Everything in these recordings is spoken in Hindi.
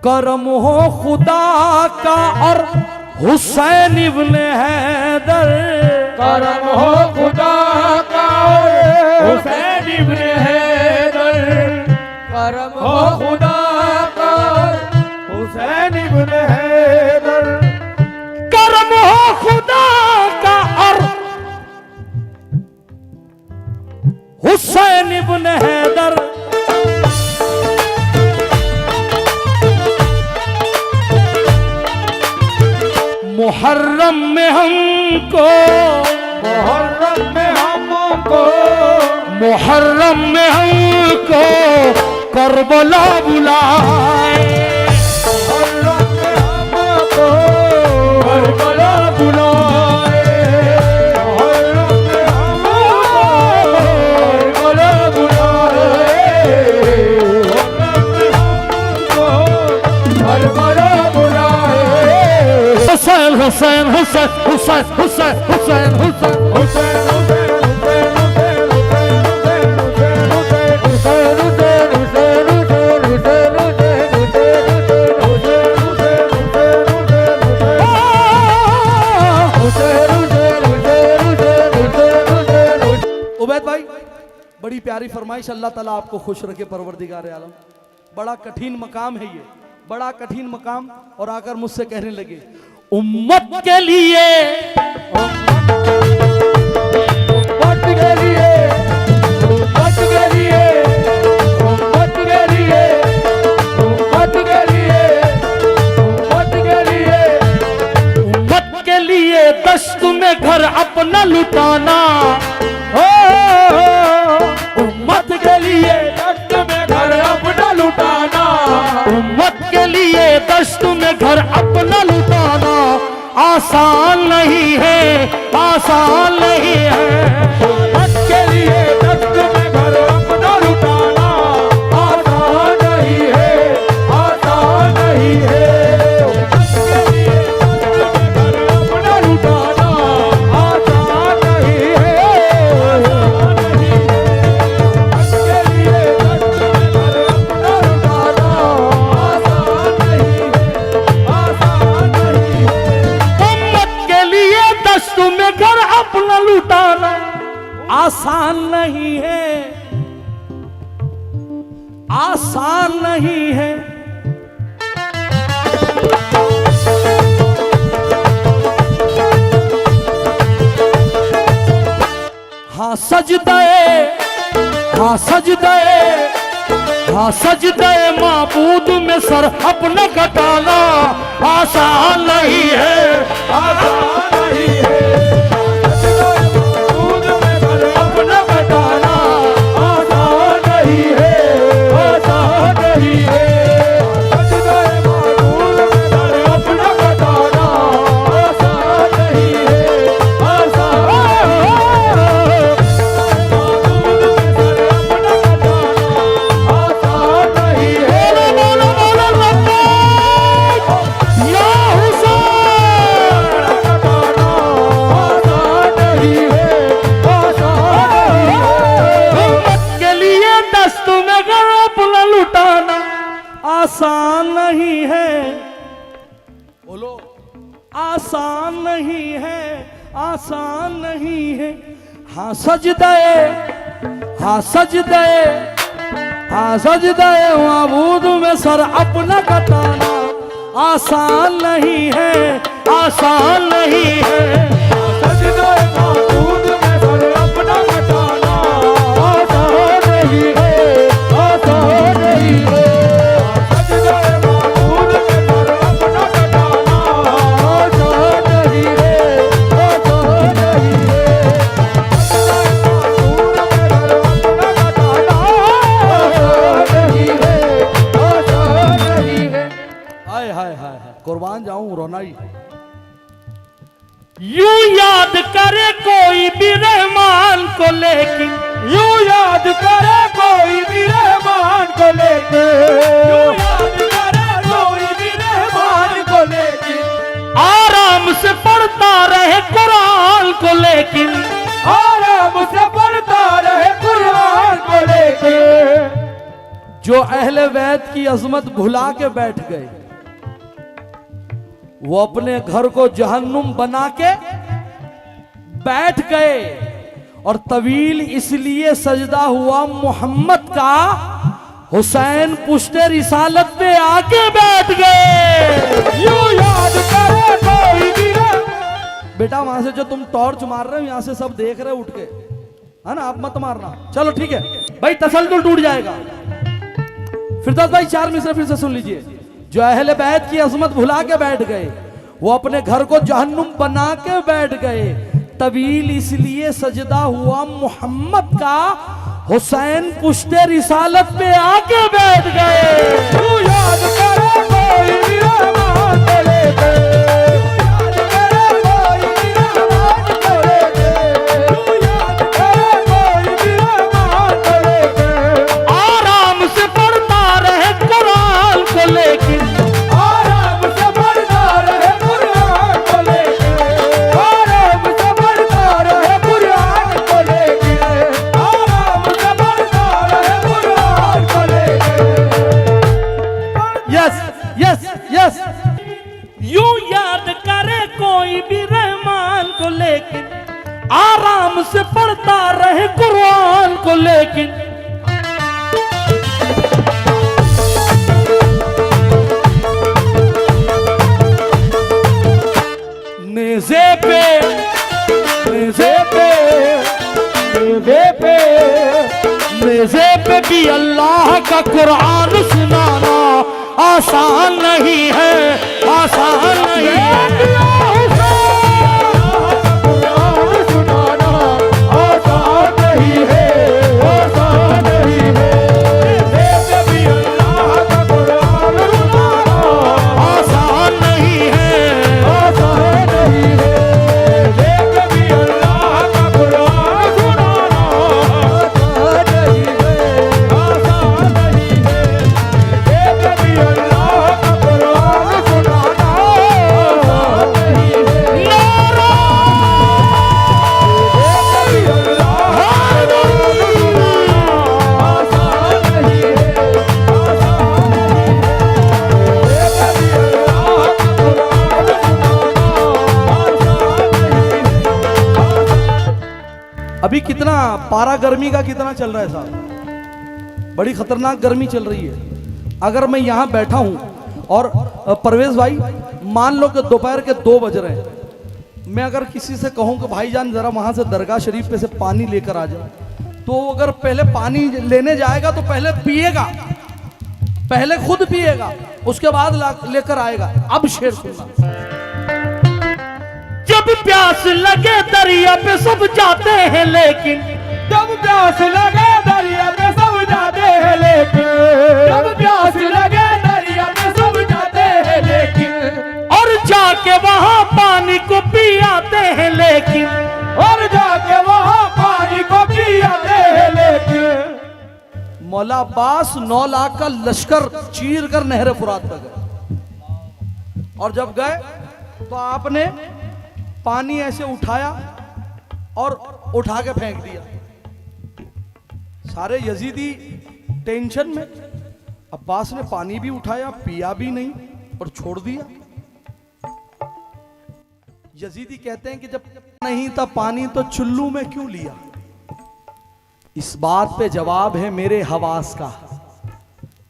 करम हो खुदा का और हुसैन इब्ने हैदर, करम हो खुदा का और हुसैन इब्ने हैदर, करम हो खुदा का और हुसैन इब्ने हैदर, करम हो खुदा का और हुसैन इब्ने हैदर। मुहर्रम में हमको, मुहर्रम में हमको, मुहर्रम में हमको करबला बुलाए, मुहर्रम में हमको करबला बुलाए, मुहर्रम में हमको करबला बुलाए, मुहर्रम में हमको करबला बुलाए। हुसैन हुसैन हुसैन हुसैन हुसैन हुसैन हुसैन हुसैन उबैद भाई, बड़ी प्यारी फरमाइश, अल्लाह ताला आपको खुश रखे परवरदिगार आलम। बड़ा कठिन मकाम है ये, बड़ा कठिन मकाम। और आकर मुझसे कहने लगे उम्मत के लिए, उम्मत के लिए, उम्मत के लिए, उम्मत के लिए, उम्मत के लिए, उम्मत के लिए, उम्मत के लिए दश्त में घर अपना लुटाना, उम्मत के लिए दश्त में घर अपना लुटाना, उम्मत के लिए दश्त में घर अपना लुटाना आसान नहीं है, आसान नहीं है। उम्मत के लिए दश्त में घर अपना लुटाना आसान नहीं है, आसान नहीं है। उम्मत के लिए दश्त में घर अपना लुटाना आसान नहीं है, आसान नहीं है। उम्मत के लिए दश्त में घर अपना लुटाना आसान नहीं है, आसान नहीं है। उम्मत के लिए दश्त में घर अपना लुटाना आसान नहीं है, आसान नहीं है। हाँ सजदे, हाँ सजदे, हाँ सजदे माबूद में सर अपना कटाना आसान नहीं है, आसान नहीं है। दूध में घर अपना कटाना आसान नहीं है, आसान नहीं है। दूध में घर अपना कटाना आसान नहीं है, आसान नहीं है। दूध में घर अपना कटाना आसान नहीं है। या हुसैन। उम्मत के लिए दस्त में घर अपना लुटाना आसान नहीं है, बोलो आसान नहीं है, आसान नहीं है। हाँ सजदे, हाँ सजदे, हाँ सजदे माबूद में सर अपना कटाना आसान नहीं है, आसान नहीं है। सजदे माबूद में सर अपना कटाना आसान नहीं है, आसान नहीं है। सजदे माबूद में सर अपना कटाना आसान नहीं है, आसान नहीं है। सजदे माबूद में सर अपना कटाना आसान नहीं है, आसान नहीं है। हाय हाय हाय हाय, कुर्बान जाऊं रोनाई। यूं याद करे कोई भी रहमान को, लेकिन यूं याद करे कोई भी रहमान को लेके, यूं याद करे कोई भी रहमान को लेके, आराम से पढ़ता रहे कुरान को, लेकिन आराम से पढ़ता रहे कुरान को लेके। जो अहले बैत की अजमत भुला के बैठ गए। वो अपने घर को जहन्नुम बना के बैठ गए। और तवील इसलिए सजदा हुआ मोहम्मद का, हुसैन पुश्ते रिसालत पे आके बैठ गए। यूं याद करे कोई भी ना। बेटा वहां से जो तुम टॉर्च मार रहे हो यहां से सब देख रहे हो उठ के, है ना, आप मत मारना। चलो ठीक है भाई, तसल्सुल टूट जाएगा। फिरदौस भाई 4 मिसरे फिर से सुन लीजिए। जो अहले बैत की अजमत भुला के बैठ गए, वो अपने घर को जहन्नुम बना के बैठ गए। तवील इसलिए सजदा हुआ मोहम्मद का, हुसैन पुश्ते रिसालत पे आके बैठ गए। यूं याद करे कोई भी रहमान को लेके। यूं याद करे कोई भी रहमान को लेके। यूं याद करे कोई भी रहमान को लेके। आराम से पढ़ता रहे कुरान को लेके। आराम से पढ़ता रहे कुरान को लेके। आराम से पढ़ता रहे कुरान को लेके। आराम से पढ़ता रहे कुरान को लेके। Yes yes yes. यूं याद करे कोई भी रहमान को लेकिन, आराम से पढ़ता रहे कुरान को लेकिन। नेज़े पे नेज़े पे नेज़े पे नेज़े पे भी अल्लाह का कुरान सुनाना आसान नहीं है, आसान नहीं है। कुरान सुनाना आसान नहीं है, आसान नहीं है। नेज़े पे भी अल्लाह का कुरान सुनाना आसान नहीं है, आसान नहीं है। नेज़े पे भी अल्लाह का कुरान सुनाना आसान नहीं है, आसान नहीं है। नेज़े पे भी अल्लाह का कुरान सुनाना आसान नहीं है। नारा अभी कितना पारा गर्मी का कितना चल रहा है साहब, बड़ी खतरनाक गर्मी चल रही है। अगर मैं यहाँ बैठा हूँ और परवेज भाई मान लो कि दोपहर के 2 बज रहे हैं, मैं अगर किसी से कहूँ कि भाईजान जरा वहाँ से दरगाह शरीफ पे से पानी लेकर आ जाओ, तो अगर पहले पानी लेने जाएगा तो पहले पिएगा, पहले खुद पिएगा, उसके बाद लेकर आएगा। अब शेर सुनना। जब प्यास लगे दरिया पे सब जाते हैं लेकिन, जब प्यास लगे दरिया पे सब जाते हैं लेकिन। जब प्यास लगे दरिया पे सब जाते हैं लेकिन। और जाके वहाँ पानी को पी आते हैं लेकिन, और जाके वहाँ पानी को पी आते हैं लेकिन। मौला अब्बास 9 लाख का लश्कर चीर कर नहर फुरात पर गए। और जब गए तो आपने पानी ऐसे उठाया और उठा के फेंक दिया। सारे यजीदी टेंशन में, अब्बास ने पानी भी उठाया, पिया भी नहीं और छोड़ दिया। यजीदी कहते हैं कि जब नहीं था पानी तो चुल्लू में क्यों लिया। इस बात पे जवाब है मेरे हवास का,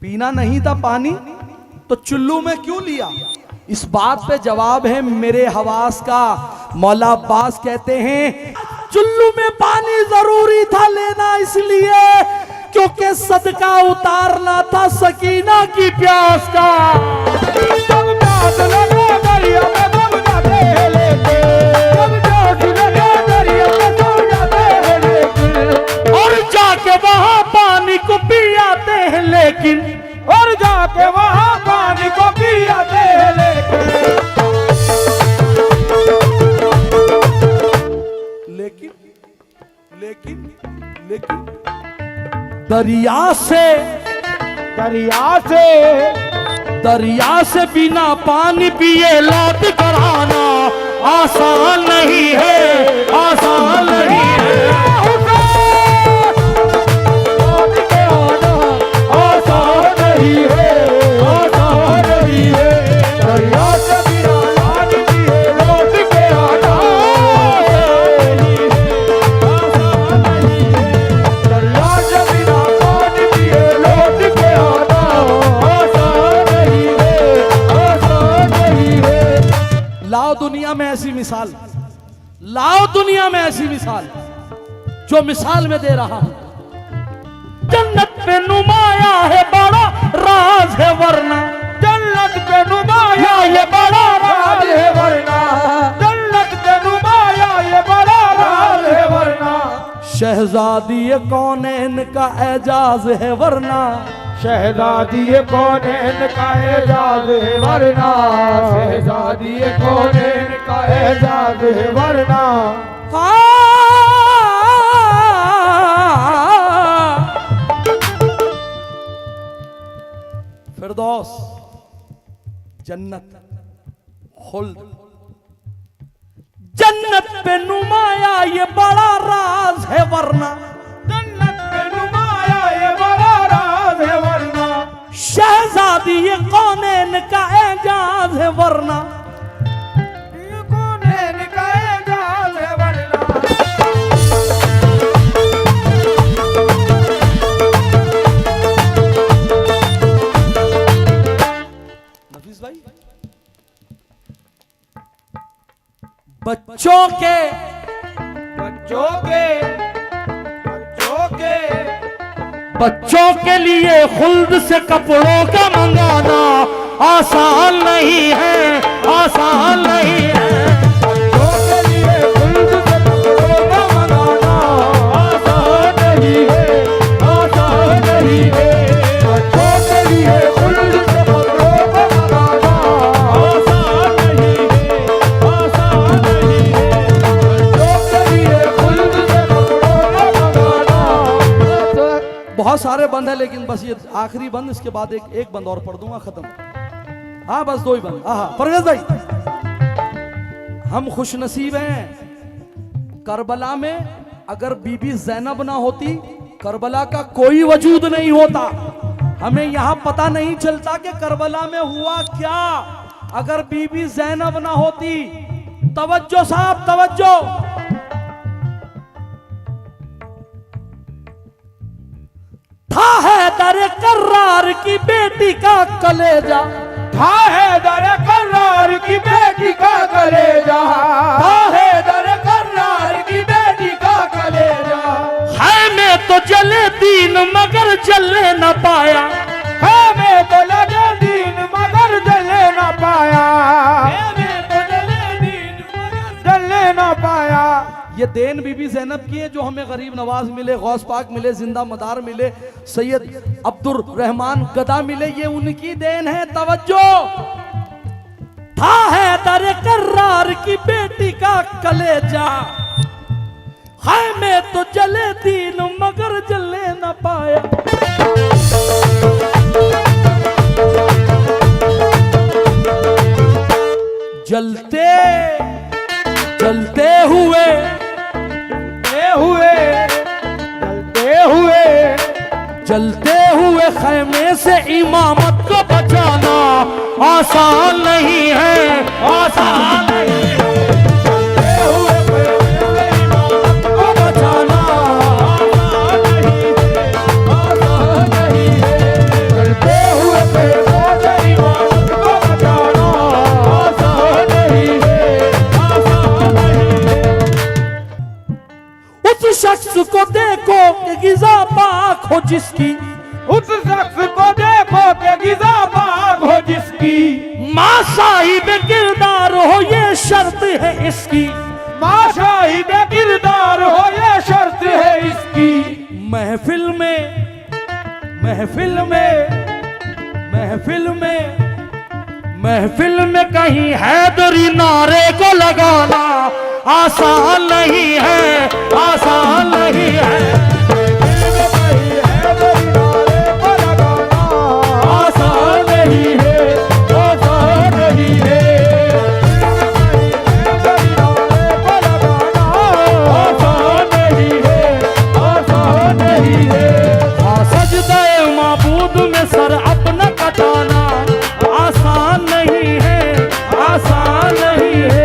पीना नहीं था पानी तो चुल्लू में क्यों लिया। इस बात पे जवाब है मेरे हवास का। मौला अब्बास कहते हैं चुल्लू में पानी जरूरी था लेना इसलिए क्योंकि सदका उतारना था सकीना की प्यास का। जब प्यास लगे दरिया पे सब जाते हैं लेकिन। जब प्यास लगे दरिया पे सब जाते हैं लेकिन। और जाके वहां पानी को पी आते हैं लेकिन, और जाके वहाँ पानी को पी आते हैं लेकिन लेकिन लेकिन दरिया से दरिया से बिना पानी पिए लौट कर आना आसान नहीं है, आसान नहीं है। आसान नहीं है, दुनिया में ऐसी मिसाल, लाओ दुनिया में ऐसी मिसाल जो मिसाल में दे रहा हूं। जन्नत पे नुमाया है बड़ा राज है वरना, जन्नत पे नुमाया ये बड़ा राज है वरना, जन्नत पे नुमाया ये बड़ा राज है वरना, शहजादी कौनैन का एजाज है वरना, शहजादी कौनैन का एजाज है वरना, शहजादी कौनैन का एजाज है वरना। फिरदौस, जन्नत, खुल्द, जन्नत पे नुमाया ये बड़ा राज है वरना, जन्नत पे नुमाया ये बड़ा राज है वरना, शहजादी ये कौनैन का एजाज है वरना, ये कौनैन का एजाज है वरना। नफीस भाई, बच्चों के बच्चों के बच्चों के बच्चों के लिए खुल्द से कपड़ों का मंगाना आसान नहीं है, आसान नहीं है। बच्चों के लिए खुल्द से कपड़ों का मंगाना आसान नहीं है, आसान नहीं है। बच्चों के लिए खुल्द से कपड़ों का मंगाना आसान नहीं है, आसान नहीं है। बच्चों के लिए खुल्द से कपड़ों का मंगाना। बहुत सारे बंद है लेकिन बस ये आखिरी बंद, इसके बाद एक बंद और पढ़ दूंगा, खत्म। हाँ बस 2 ही बंद। हाँ फरगस भाई, हम खुश नसीब हैं, करबला में अगर बीबी जैनब ना होती करबला का कोई वजूद नहीं होता। हमें यहां पता नहीं चलता कि करबला में हुआ क्या अगर बीबी जैनब ना होती। तवज्जो साहब, तवज्जो। था है दर कर्रार की बेटी का कलेजा, था है दर कर्रार की बेटी का कलेजा, था है दर कर्रार की बेटी का कलेजा। है में तो जले दीन मगर जलने न पाया, है में तो लगे दीन मगर जले न पाया, है में तो जले दीन मगर जले न पाया। ये देन बीबी जैनब की है जो हमें गरीब नवाज मिले, गौस पाक मिले, जिंदा मदार मिले, सैयद अब्दुर रहमान गदा मिले, ये उनकी देन है। तवज्जो। था है दर कर्रार की बेटी का कलेजा, है में तो जले दीन मगर जलने न पाया। जलते जलते हुए जलते हुए खैमे से इमामत को बचाना आसान नहीं है, आसान नहीं है। जलते हुए खैमे से इमामत को बचाना आसान नहीं है, आसान नहीं है। जलते हुए खैमे से इमामत को बचाना आसान नहीं है, आसान नहीं है। उस शख्स को देखो कि गिज़ा पाक हो जिसकी, उस शख्स को देखो कि गिज़ा पाक हो जिसकी, माँ साहिब किरदार हो ये शर्त है इसकी, माँ साहिब किरदार हो ये शर्त है इसकी। महफिल में महफिल में महफिल में महफिल में कहीं हैदरी नारे को लगाना आसान नहीं है, आसान नहीं है। आसान नहीं है, आसान नहीं है। आसान नहीं है, आसान नहीं है। सजदाए माबूद में सर अपना कटाना आसान नहीं है, आसान नहीं है।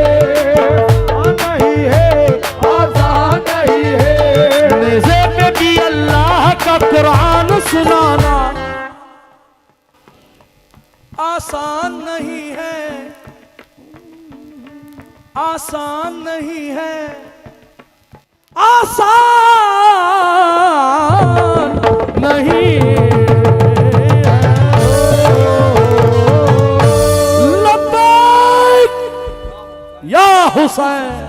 कुरान सुनाना आसान नहीं है। आसान नहीं है, आसान नहीं लब्बैक या हुसैन।